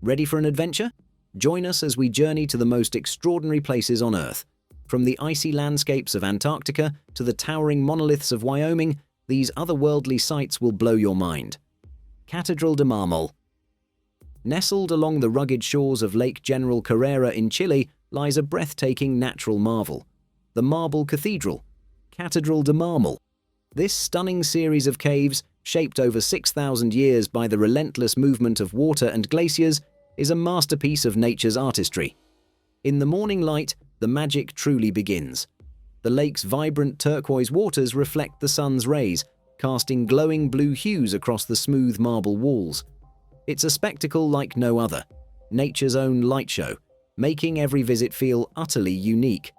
Ready for an adventure? Join us as we journey to the most extraordinary places on Earth. From the icy landscapes of Antarctica to the towering monoliths of Wyoming, these otherworldly sights will blow your mind. Cathedral de Marl. Nestled along the rugged shores of Lake General Carrera in Chile lies a breathtaking natural marvel, the Marble Cathedral, Cathedral de Marl. This stunning series of caves, shaped over 6,000 years by the relentless movement of water and glaciers, is a masterpiece of nature's artistry. In the morning light, the magic truly begins. The lake's vibrant turquoise waters reflect the sun's rays, casting glowing blue hues across the smooth marble walls. It's a spectacle like no other, nature's own light show, making every visit feel utterly unique.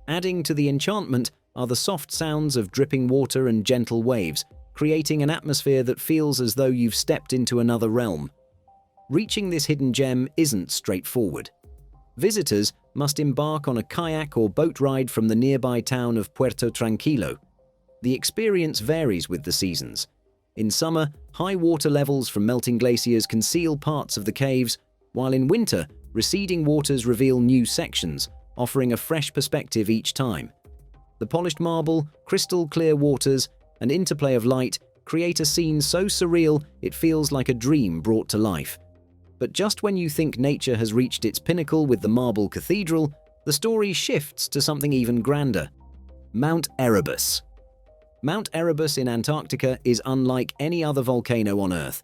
Adding to the enchantment are the soft sounds of dripping water and gentle waves, creating an atmosphere that feels as though you've stepped into another realm. Reaching this hidden gem isn't straightforward. Visitors must embark on a kayak or boat ride from the nearby town of Puerto Tranquilo. The experience varies with the seasons. In summer, high water levels from melting glaciers conceal parts of the caves, while in winter, receding waters reveal new sections, offering a fresh perspective each time. The polished marble, crystal-clear waters, and interplay of light create a scene so surreal it feels like a dream brought to life. But just when you think nature has reached its pinnacle with the Marble Cathedral, the story shifts to something even grander. Mount Arabus. Mount Arabus in Antarctica is unlike any other volcano on Earth.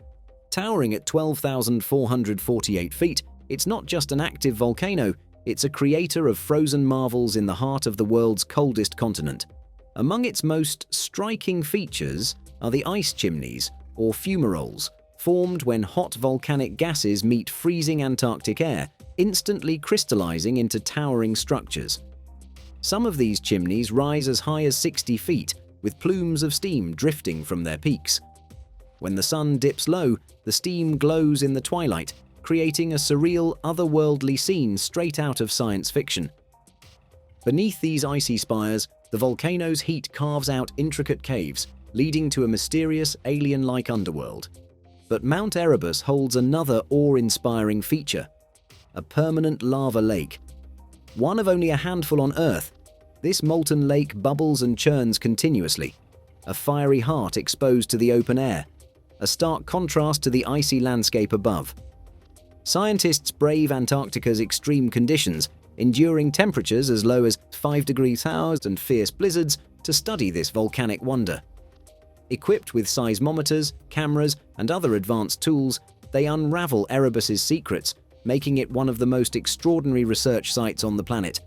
Towering at 12,448 feet, it's not just an active volcano, it's a creator of frozen marvels in the heart of the world's coldest continent. Among its most striking features are the ice chimneys, or fumaroles, formed when hot volcanic gases meet freezing Antarctic air, instantly crystallizing into towering structures. Some of these chimneys rise as high as 60 feet, with plumes of steam drifting from their peaks. When the sun dips low, the steam glows in the twilight, creating a surreal, otherworldly scene straight out of science fiction. Beneath these icy spires, the volcano's heat carves out intricate caves, leading to a mysterious, alien-like underworld. But Mount Arabus holds another awe-inspiring feature: a permanent lava lake. One of only a handful on Earth, this molten lake bubbles and churns continuously, a fiery heart exposed to the open air, a stark contrast to the icy landscape above. Scientists brave Antarctica's extreme conditions, enduring temperatures as low as 5 degrees Celsius and fierce blizzards to study this volcanic wonder. Equipped with seismometers, cameras, and other advanced tools, they unravel Arabus's secrets, making it one of the most extraordinary research sites on the planet.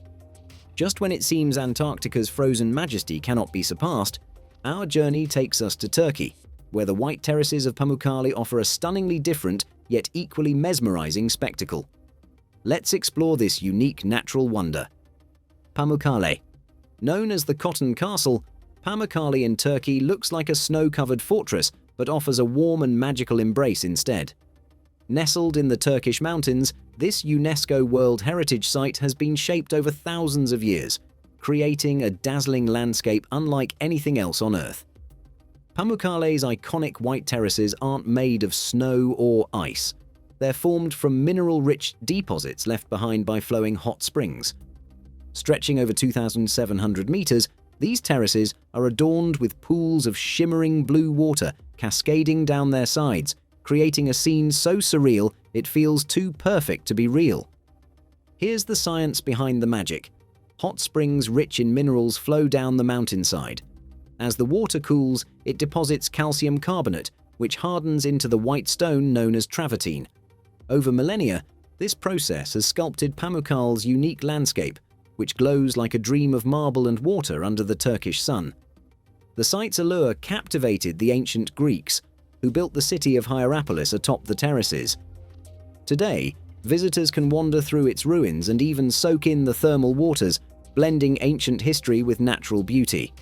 Just when it seems Antarctica's frozen majesty cannot be surpassed, our journey takes us to Turkey, where the white terraces of Pamukkale offer a stunningly different, yet equally mesmerizing spectacle. Let's explore this unique natural wonder. Pamukkale. Known as the Cotton Castle, Pamukkale in Turkey looks like a snow-covered fortress, but offers a warm and magical embrace instead. Nestled in the Turkish mountains, this UNESCO World Heritage Site has been shaped over thousands of years, creating a dazzling landscape unlike anything else on Earth. Pamukkale's iconic white terraces aren't made of snow or ice. They're formed from mineral-rich deposits left behind by flowing hot springs. Stretching over 2,700 meters, these terraces are adorned with pools of shimmering blue water cascading down their sides, creating a scene so surreal it feels too perfect to be real. Here's the science behind the magic. Hot springs rich in minerals flow down the mountainside. As the water cools, it deposits calcium carbonate, which hardens into the white stone known as travertine. Over millennia, this process has sculpted Pamukkale's unique landscape, which glows like a dream of marble and water under the Turkish sun. The site's allure captivated the ancient Greeks, who built the city of Hierapolis atop the terraces. Today, visitors can wander through its ruins and even soak in the thermal waters, blending ancient history with natural beauty.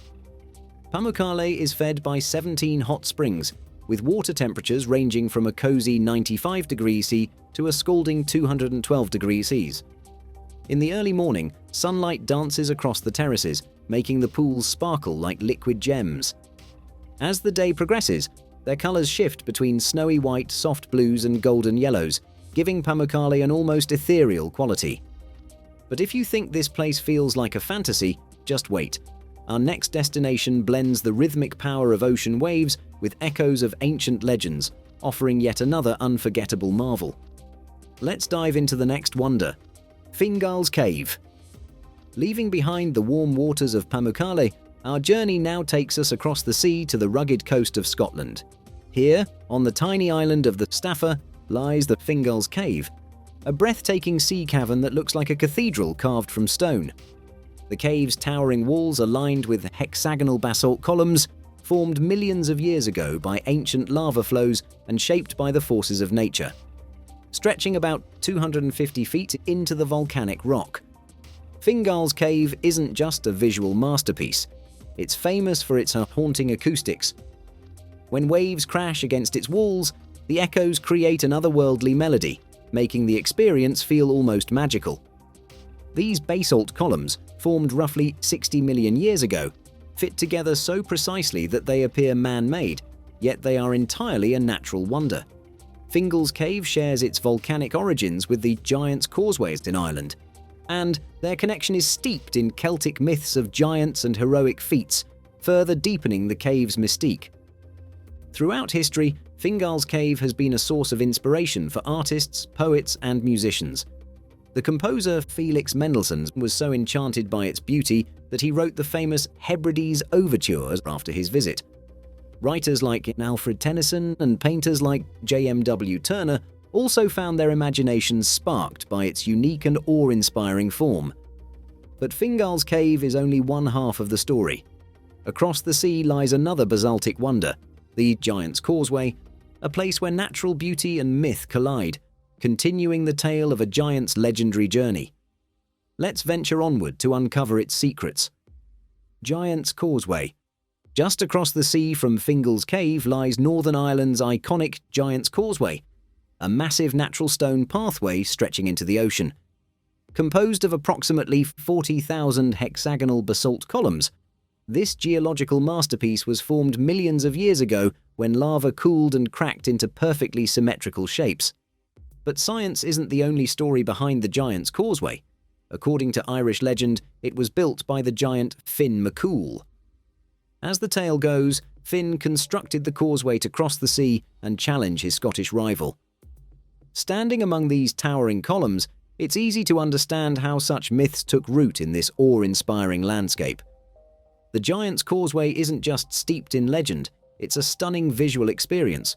Pamukkale is fed by 17 hot springs, with water temperatures ranging from a cozy 95 degrees C to a scalding 212 degrees C. In the early morning, sunlight dances across the terraces, making the pools sparkle like liquid gems. As the day progresses, their colors shift between snowy white, soft blues, and golden yellows, giving Pamukkale an almost ethereal quality. But if you think this place feels like a fantasy, just wait. Our next destination blends the rhythmic power of ocean waves with echoes of ancient legends, offering yet another unforgettable marvel. Let's dive into the next wonder, Fingals Cave. Leaving behind the warm waters of Pamukkale, our journey now takes us across the sea to the rugged coast of Scotland. Here, on the tiny island of the Staffa, lies the Fingals Cave, a breathtaking sea cavern that looks like a cathedral carved from stone. The cave's towering walls are lined with hexagonal basalt columns, formed millions of years ago by ancient lava flows and shaped by the forces of nature. Stretching about 250 feet into the volcanic rock. Fingals Cave isn't just a visual masterpiece. It's famous for its haunting acoustics. When waves crash against its walls, the echoes create an otherworldly melody, making the experience feel almost magical. These basalt columns, formed roughly 60 million years ago, fit together so precisely that they appear man-made, yet they are entirely a natural wonder. Fingals Cave shares its volcanic origins with the Giant's Causeway in Ireland, and their connection is steeped in Celtic myths of giants and heroic feats, further deepening the cave's mystique. Throughout history, Fingals Cave has been a source of inspiration for artists, poets, and musicians. The composer Felix Mendelssohn was so enchanted by its beauty that he wrote the famous Hebrides Overtures after his visit. Writers like Alfred Tennyson and painters like J.M.W. Turner also found their imaginations sparked by its unique and awe-inspiring form. But Fingals Cave is only one half of the story. Across the sea lies another basaltic wonder, the Giant's Causeway, a place where natural beauty and myth collide, continuing the tale of a giant's legendary journey. Let's venture onward to uncover its secrets. Giant's Causeway. Just across the sea from Fingals Cave lies Northern Ireland's iconic Giant's Causeway, a massive natural stone pathway stretching into the ocean. Composed of approximately 40,000 hexagonal basalt columns, this geological masterpiece was formed millions of years ago when lava cooled and cracked into perfectly symmetrical shapes. But science isn't the only story behind the Giant's Causeway. According to Irish legend, it was built by the giant Finn McCool. As the tale goes, Finn constructed the causeway to cross the sea and challenge his Scottish rival. Standing among these towering columns, it's easy to understand how such myths took root in this awe-inspiring landscape. The Giant's Causeway isn't just steeped in legend, it's a stunning visual experience.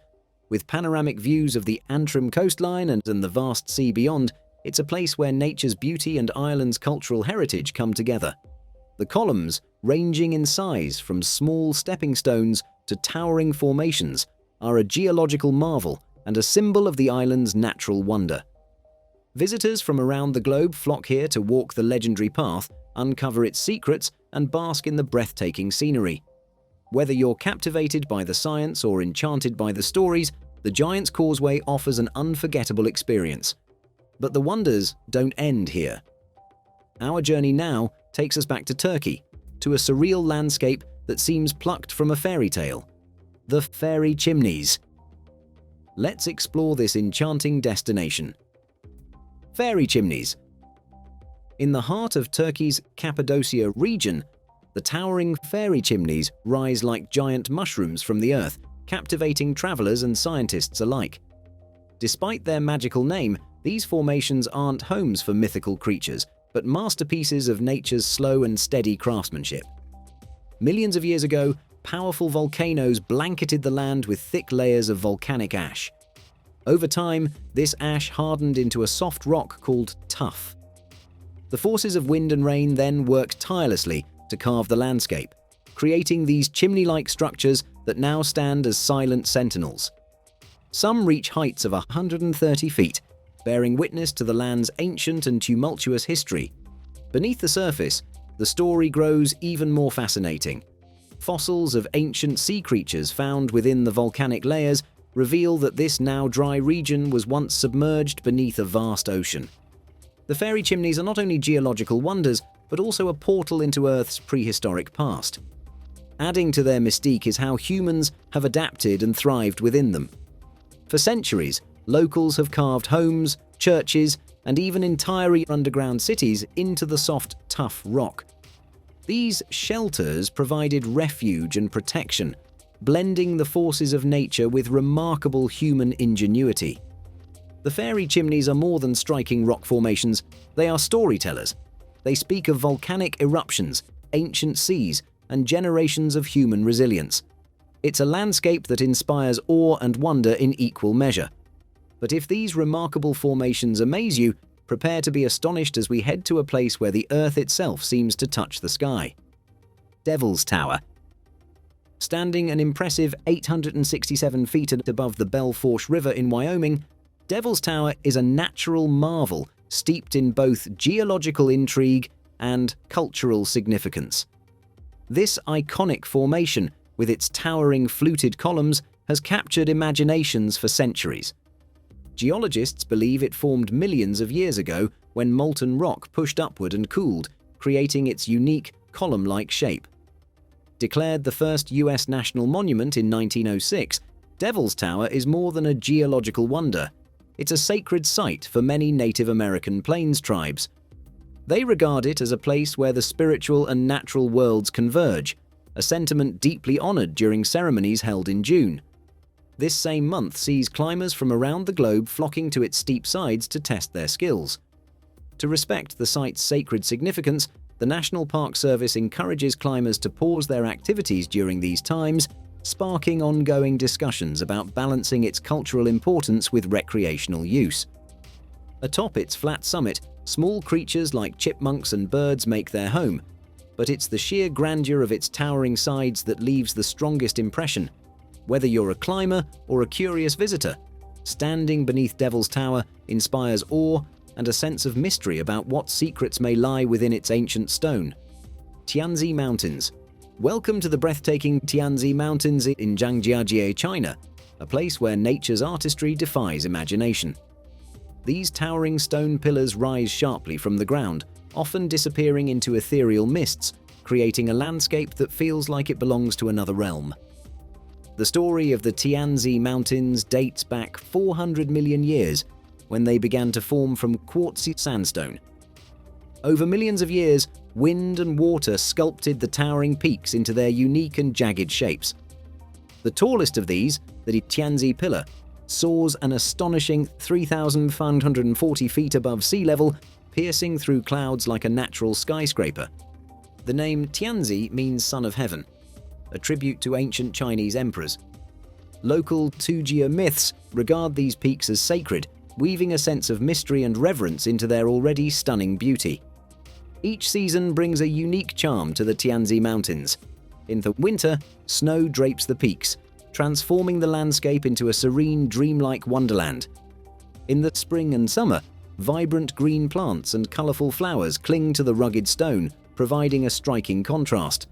With panoramic views of the Antrim coastline and the vast sea beyond, it's a place where nature's beauty and Ireland's cultural heritage come together. The columns, ranging in size from small stepping stones to towering formations, are a geological marvel and a symbol of the island's natural wonder. Visitors from around the globe flock here to walk the legendary path, uncover its secrets, and bask in the breathtaking scenery. Whether you're captivated by the science or enchanted by the stories, the Giant's Causeway offers an unforgettable experience. But the wonders don't end here. Our journey now takes us back to Turkey, to a surreal landscape that seems plucked from a fairy tale, the fairy Chimneys. Let's explore this enchanting destination. Fairy Chimneys. In the heart of Turkey's Cappadocia region, the towering fairy chimneys rise like giant mushrooms from the earth, captivating travelers and scientists alike. Despite their magical name, these formations aren't homes for mythical creatures, but masterpieces of nature's slow and steady craftsmanship. Millions of years ago, powerful volcanoes blanketed the land with thick layers of volcanic ash. Over time, this ash hardened into a soft rock called tuff. The forces of wind and rain then worked tirelessly to carve the landscape, creating these chimney-like structures that now stand as silent sentinels. Some reach heights of 130 feet, bearing witness to the land's ancient and tumultuous history. Beneath the surface, the story grows even more fascinating. Fossils of ancient sea creatures found within the volcanic layers reveal that this now dry region was once submerged beneath a vast ocean. The fairy chimneys are not only geological wonders, but also a portal into Earth's prehistoric past. Adding to their mystique is how humans have adapted and thrived within them. For centuries, locals have carved homes, churches, and even entire underground cities into the soft, tough rock. These shelters provided refuge and protection, blending the forces of nature with remarkable human ingenuity. The fairy chimneys are more than striking rock formations, they are storytellers. They speak of volcanic eruptions, ancient seas, and generations of human resilience. It's a landscape that inspires awe and wonder in equal measure. But if these remarkable formations amaze you, prepare to be astonished as we head to a place where the earth itself seems to touch the sky. Devil's Tower. Standing an impressive 867 feet above the Belle Fourche River in Wyoming, Devil's Tower is a natural marvel steeped in both geological intrigue and cultural significance. This iconic formation, with its towering fluted columns, has captured imaginations for centuries. Geologists believe it formed millions of years ago when molten rock pushed upward and cooled, creating its unique column-like shape. Declared the first U.S. national monument in 1906, Devil's Tower is more than a geological wonder. It's a sacred site for many Native American Plains tribes. They regard it as a place where the spiritual and natural worlds converge, a sentiment deeply honored during ceremonies held in June. This same month sees climbers from around the globe flocking to its steep sides to test their skills. To respect the site's sacred significance, the National Park Service encourages climbers to pause their activities during these times, sparking ongoing discussions about balancing its cultural importance with recreational use. Atop its flat summit, small creatures like chipmunks and birds make their home, but it's the sheer grandeur of its towering sides that leaves the strongest impression. Whether you're a climber or a curious visitor, standing beneath Devil's Tower inspires awe and a sense of mystery about what secrets may lie within its ancient stone. Tianzi Mountains. Welcome to the breathtaking Tianzi Mountains in Zhangjiajie, China, a place where nature's artistry defies imagination. These towering stone pillars rise sharply from the ground, often disappearing into ethereal mists, creating a landscape that feels like it belongs to another realm. The story of the Tianzi Mountains dates back 400 million years, when they began to form from quartzy sandstone. Over millions of years, wind and water sculpted the towering peaks into their unique and jagged shapes. The tallest of these, the Tianzi Pillar, soars an astonishing 3,540 feet above sea level, piercing through clouds like a natural skyscraper. The name Tianzi means son of heaven, a tribute to ancient Chinese emperors. Local Tujia myths regard these peaks as sacred, weaving a sense of mystery and reverence into their already stunning beauty. Each season brings a unique charm to the Tianzi Mountains. In the winter, snow drapes the peaks, transforming the landscape into a serene, dreamlike wonderland. In the spring and summer, vibrant green plants and colorful flowers cling to the rugged stone, providing a striking contrast.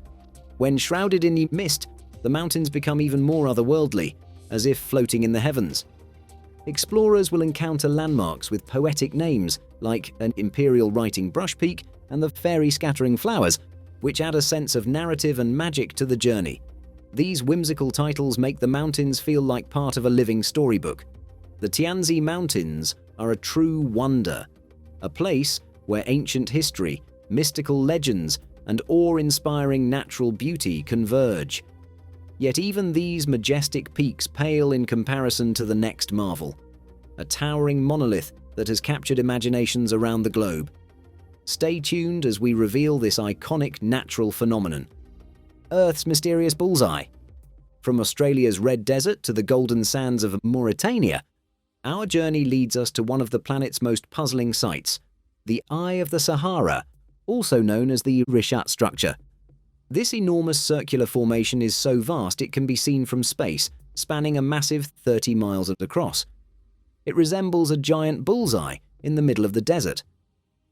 When shrouded in mist, the mountains become even more otherworldly, as if floating in the heavens. Explorers will encounter landmarks with poetic names like an imperial writing brush peak and the fairy scattering flowers, which add a sense of narrative and magic to the journey. These whimsical titles make the mountains feel like part of a living storybook. The Tianzi Mountains are a true wonder, a place where ancient history, mystical legends, and awe-inspiring natural beauty converge. Yet even these majestic peaks pale in comparison to the next marvel, a towering monolith that has captured imaginations around the globe. Stay tuned as we reveal this iconic natural phenomenon. Earth's mysterious bullseye. From Australia's red desert to the golden sands of Mauritania, our journey leads us to one of the planet's most puzzling sights, the Eye of the Sahara, also known as the Richat structure. This enormous circular formation is so vast it can be seen from space, spanning a massive 30 miles across. It resembles a giant bullseye in the middle of the desert.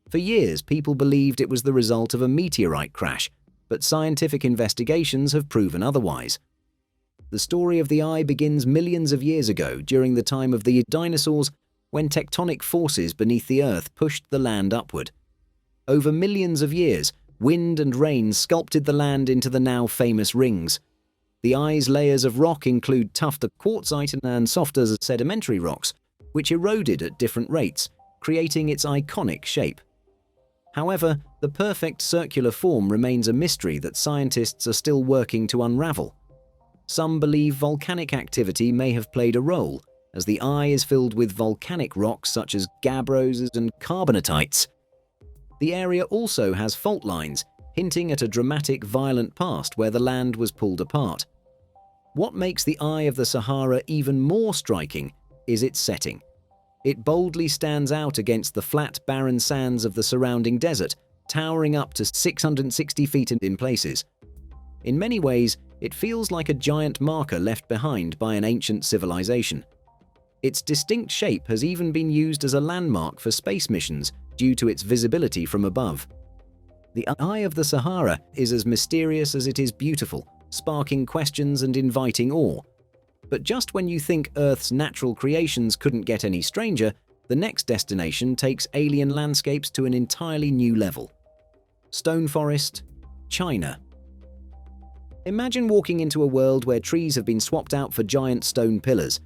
For years, people believed it was the result of a meteorite crash, but scientific investigations have proven otherwise. The story of the eye begins millions of years ago during the time of the dinosaurs, when tectonic forces beneath the Earth pushed the land upward. Over millions of years, wind and rain sculpted the land into the now famous rings. The eye's layers of rock include tougher quartzite and softer sedimentary rocks, which eroded at different rates, creating its iconic shape. However, the perfect circular form remains a mystery that scientists are still working to unravel. Some believe volcanic activity may have played a role, as the eye is filled with volcanic rocks such as gabbros and carbonatites. The area also has fault lines, hinting at a dramatic, violent past where the land was pulled apart. What makes the Eye of the Sahara even more striking is its setting. It boldly stands out against the flat, barren sands of the surrounding desert, towering up to 660 feet in places. In many ways, it feels like a giant marker left behind by an ancient civilization. Its distinct shape has even been used as a landmark for space missions due to its visibility from above. The Eye of the Sahara is as mysterious as it is beautiful, sparking questions and inviting awe. But just when you think Earth's natural creations couldn't get any stranger, the next destination takes alien landscapes to an entirely new level. Stone Forest, China. Imagine walking into a world where trees have been swapped out for giant stone pillars.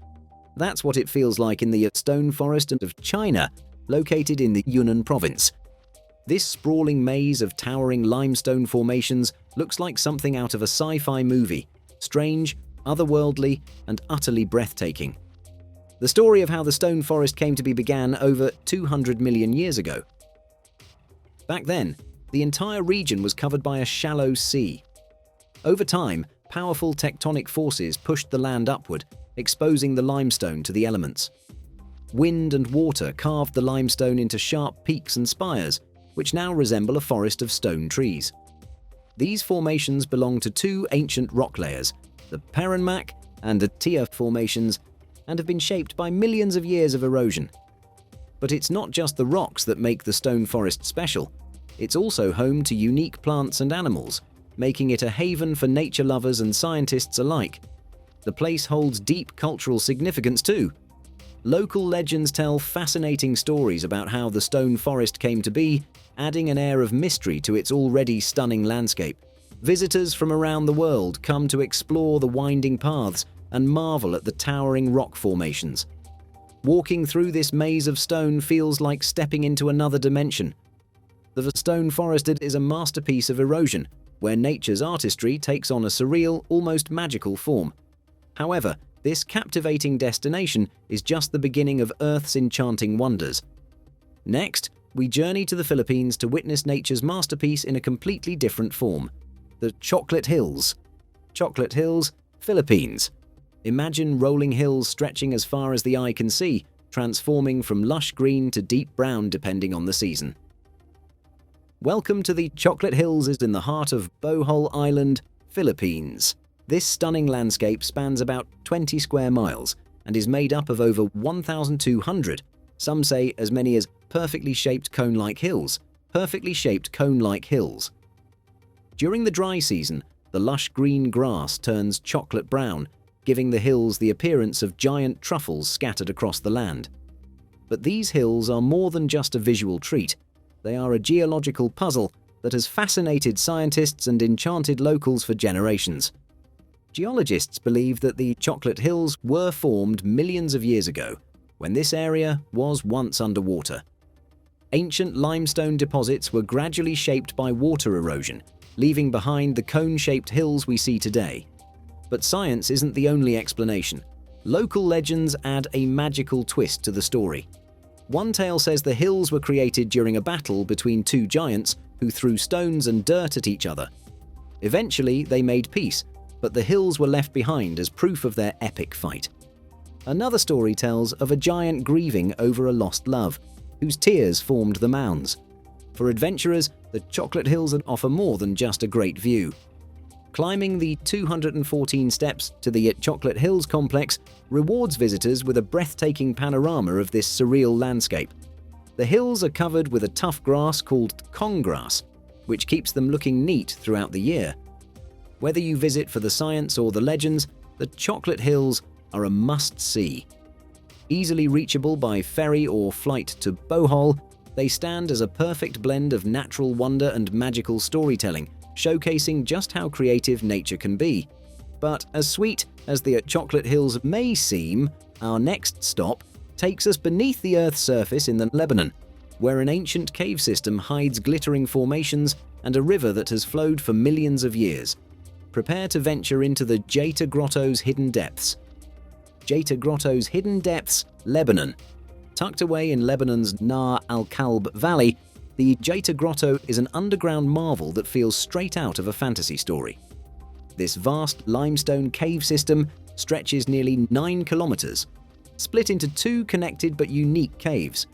That's what it feels like in the Stone Forest of China, located in the Yunnan province. This sprawling maze of towering limestone formations looks like something out of a sci-fi movie, strange, otherworldly, and utterly breathtaking. The story of how the stone forest came to be began over 200 million years ago. Back then, the entire region was covered by a shallow sea. Over time, powerful tectonic forces pushed the land upward, exposing the limestone to the elements. Wind and water carved the limestone into sharp peaks and spires, which now resemble a forest of stone trees. These formations belong to two ancient rock layers, the Pamukkale and the Tia formations, and have been shaped by millions of years of erosion. But it's not just the rocks that make the stone forest special. It's also home to unique plants and animals, making it a haven for nature lovers and scientists alike. The place holds deep cultural significance too. Local legends tell fascinating stories about how the stone forest came to be, adding an air of mystery to its already stunning landscape. Visitors from around the world come to explore the winding paths and marvel at the towering rock formations. Walking through this maze of stone feels like stepping into another dimension. The stone forest is a masterpiece of erosion, where nature's artistry takes on a surreal, almost magical form. However, this captivating destination is just the beginning of Earth's enchanting wonders. Next, we journey to the Philippines to witness nature's masterpiece in a completely different form. The Chocolate Hills. Chocolate Hills, Philippines. Imagine rolling hills stretching as far as the eye can see, transforming from lush green to deep brown depending on the season. Welcome to the Chocolate Hills in the heart of Bohol Island, Philippines. This stunning landscape spans about 20 square miles and is made up of over 1,200, some say as many as perfectly shaped cone-like hills. During the dry season, the lush green grass turns chocolate brown, giving the hills the appearance of giant truffles scattered across the land. But these hills are more than just a visual treat. They are a geological puzzle that has fascinated scientists and enchanted locals for generations. Geologists believe that the Chocolate Hills were formed millions of years ago, when this area was once underwater. Ancient limestone deposits were gradually shaped by water erosion, leaving behind the cone-shaped hills we see today. But science isn't the only explanation. Local legends add a magical twist to the story. One tale says the hills were created during a battle between two giants who threw stones and dirt at each other. Eventually, they made peace, but the hills were left behind as proof of their epic fight. Another story tells of a giant grieving over a lost love, whose tears formed the mounds. For adventurers, the Chocolate Hills offer more than just a great view. Climbing the 214 steps to the Chocolate Hills complex rewards visitors with a breathtaking panorama of this surreal landscape. The hills are covered with a tough grass called congrass, which keeps them looking neat throughout the year. Whether you visit for the science or the legends, the Chocolate Hills are a must-see. Easily reachable by ferry or flight to Bohol, they stand as a perfect blend of natural wonder and magical storytelling, showcasing just how creative nature can be. But as sweet as the Chocolate Hills may seem, our next stop takes us beneath the Earth's surface in the Lebanon, where an ancient cave system hides glittering formations and a river that has flowed for millions of years. Prepare to venture into the Jeta Grotto's hidden depths. Jeta Grotto's hidden depths, Lebanon. Tucked away in Lebanon's Nahr al-Kalb Valley, the Jeta Grotto is an underground marvel that feels straight out of a fantasy story. This vast limestone cave system stretches nearly 9 kilometers, split into 2 connected but unique caves.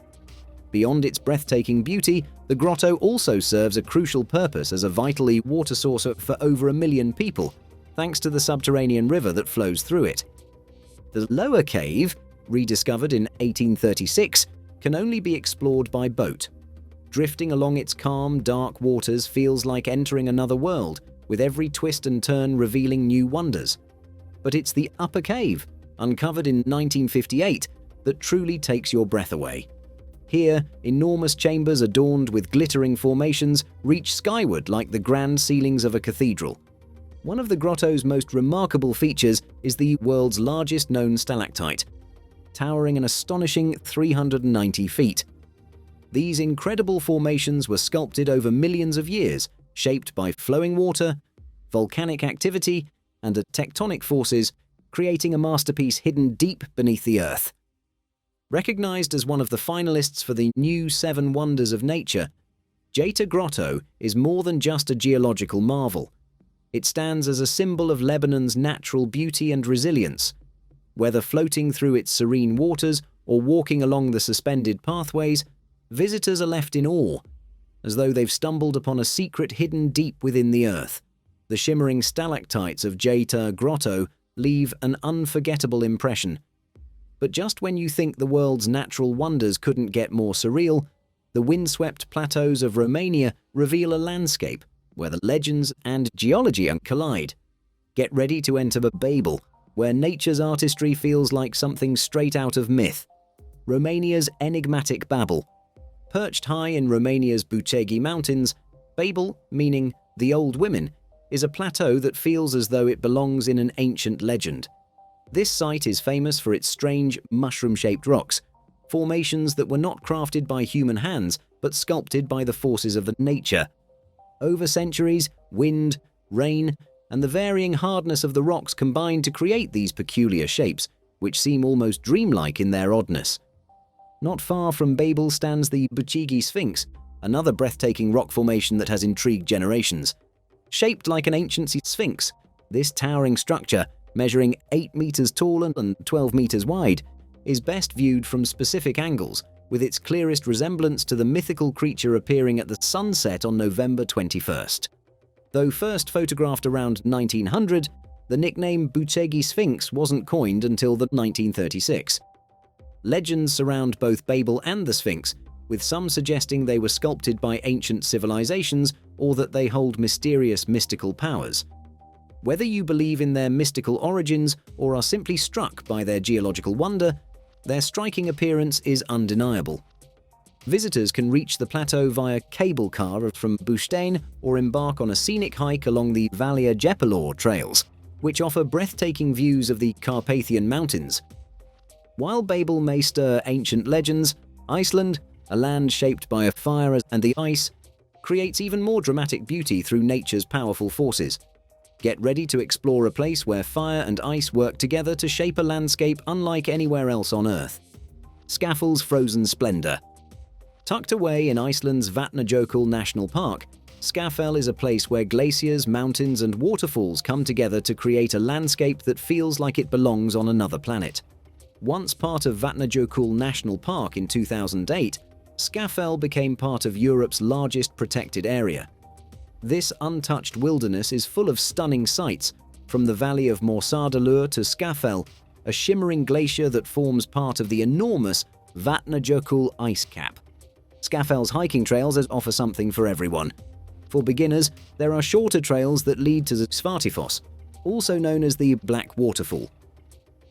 Beyond its breathtaking beauty, the grotto also serves a crucial purpose as a vital water source for over 1 million people, thanks to the subterranean river that flows through it. The lower cave, rediscovered in 1836, can only be explored by boat. Drifting along its calm, dark waters feels like entering another world, with every twist and turn revealing new wonders. But it's the upper cave, uncovered in 1958, that truly takes your breath away. Here, enormous chambers adorned with glittering formations reach skyward like the grand ceilings of a cathedral. One of the grotto's most remarkable features is the world's largest known stalactite, towering an astonishing 390 feet. These incredible formations were sculpted over millions of years, shaped by flowing water, volcanic activity, and tectonic forces, creating a masterpiece hidden deep beneath the earth. Recognized as one of the finalists for the new 7 Wonders of Nature, Jeta Grotto is more than just a geological marvel. It stands as a symbol of Lebanon's natural beauty and resilience. Whether floating through its serene waters or walking along the suspended pathways, visitors are left in awe, as though they've stumbled upon a secret hidden deep within the earth. The shimmering stalactites of Jeta Grotto leave an unforgettable impression. But just when you think the world's natural wonders couldn't get more surreal, the windswept plateaus of Romania reveal a landscape where the legends and geology collide. Get ready to enter Babel, where nature's artistry feels like something straight out of myth. Romania's enigmatic Babel. Perched high in Romania's Tianzi Mountains, Babel, meaning the old women, is a plateau that feels as though it belongs in an ancient legend. This site is famous for its strange, mushroom-shaped rocks, formations that were not crafted by human hands but sculpted by the forces of nature. Over centuries, wind, rain, and the varying hardness of the rocks combine to create these peculiar shapes, which seem almost dreamlike in their oddness. Not far from Babel stands the Boggler Sphinx, another breathtaking rock formation that has intrigued generations. Shaped like an ancient sphinx, this towering structure, measuring 8 meters tall and 12 meters wide, is best viewed from specific angles, with its clearest resemblance to the mythical creature appearing at the sunset on November 21st. Though first photographed around 1900, the nickname Boggler Sphinx wasn't coined until 1936. Legends surround both Babel and the Sphinx, with some suggesting they were sculpted by ancient civilizations or that they hold mysterious mystical powers. Whether you believe in their mystical origins or are simply struck by their geological wonder, their striking appearance is undeniable. Visitors can reach the plateau via cable car from Bustein or embark on a scenic hike along the Valea Jepelor trails, which offer breathtaking views of the Carpathian Mountains. While Babel may stir ancient legends, Iceland, a land shaped by a fire and the ice, creates even more dramatic beauty through nature's powerful forces. Get ready to explore a place where fire and ice work together to shape a landscape unlike anywhere else on Earth. Skafell's frozen splendor. Tucked away in Iceland's Vatnajökull National Park, Skafell is a place where glaciers, mountains, and waterfalls come together to create a landscape that feels like it belongs on another planet. Once part of Vatnajökull National Park in 2008, Skafell became part of Europe's largest protected area. This untouched wilderness is full of stunning sights, from the valley of Morsadalur to Skafell, a shimmering glacier that forms part of the enormous Vatnajökull ice cap. Skafell's hiking trails offer something for everyone. For beginners, there are shorter trails that lead to the Svartifoss, also known as the Black Waterfall.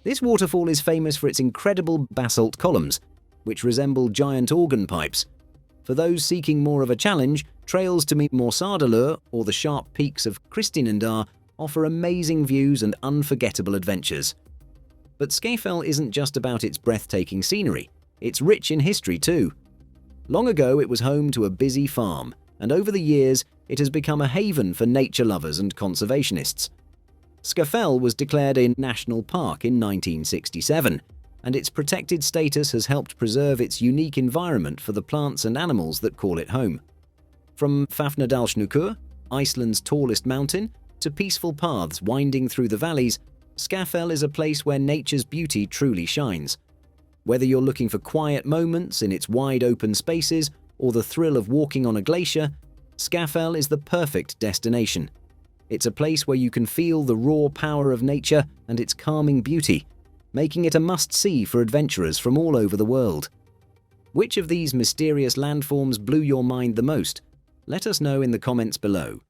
This waterfall is famous for its incredible basalt columns, which resemble giant organ pipes. For those seeking more of a challenge, trails to Morsadalur or the sharp peaks of Kristinendar offer amazing views and unforgettable adventures. But Scafell isn't just about its breathtaking scenery, it's rich in history too. Long ago it was home to a busy farm, and over the years it has become a haven for nature lovers and conservationists. Scafell was declared a national park in 1967, and its protected status has helped preserve its unique environment for the plants and animals that call it home. From Fafnadalshnúkur, Iceland's tallest mountain, to peaceful paths winding through the valleys, Scafell is a place where nature's beauty truly shines. Whether you're looking for quiet moments in its wide open spaces or the thrill of walking on a glacier, Scafell is the perfect destination. It's a place where you can feel the raw power of nature and its calming beauty, making it a must-see for adventurers from all over the world. Which of these mysterious landforms blew your mind the most? Let us know in the comments below.